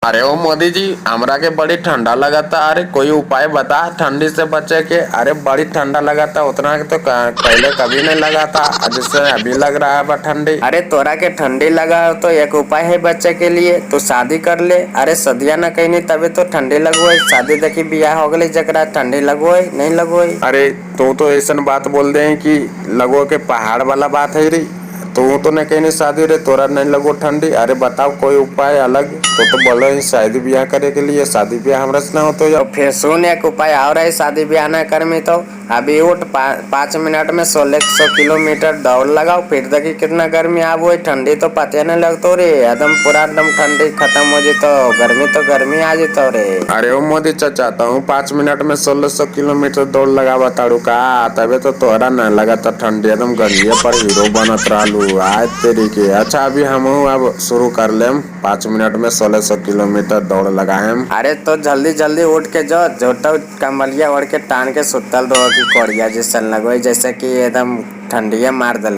अरे ओ मोदी जी, हमरा के बड़ी ठंडा लगा था। अरे कोई उपाय बता ठंडी से बचे के। अरे बड़ी ठंडा लगा था, उतना के तो पहले कभी नहीं लगा था, जिससे अभी लग रहा है ठंडी। अरे तोरा के ठंडी लगा हो तो एक उपाय है बच्चे के लिए, तो शादी कर ले। अरे सदिया न कहीं तभी तो ठंडी लगो है। शादी देखी बियाह हो गई जकरा ठंडी लगो है नहीं लगो है। अरे तू तो ऐसा बात बोल दे कि लगो के पहाड़ वाला बात है री। तू तो नहीं कहीं शादी रे, तोरा नहीं लगो ठंडी। अरे बताओ कोई उपाय अलग। तो बोलो ही शादी ब्याह करे के लिए, शादी ब्याह हमरा से ना हो तो तो फिर सुन एक उपाय और है शादी ब्याह न कर में। तो अभी उठ 5 मिनट में 1600 किलोमीटर दौड़ लगाओ, फिर देखी कितना गर्मी आबो है। ठंडी तो पते नहीं लगतो रे, एकदम पूरा एकदम ठंडी खत्म हो जितो, गर्मी तो गर्मी आ जितो रे। अरे ओ मोदी चाचा, तो हूँ 5 मिनट में 1600 किलोमीटर दौड़ लगावा ताड़ू का। तबे तो तोहरा न लगा था ठंडी, एकदम गलिए पर हीरो बनत रहलू आज तेरी के। अच्छा अभी हम अब शुरू कर लेम, 5 मिनट में 1600 किलोमीटर दौड़ लगाएम। अरे तो जल्दी जल्दी उठ के जो झोटा कम्बलिया ओढ़ के टान के सुतल रहो की कोड़िया जैसे लगो जैसे कि एकदम ठंडिया मार दल।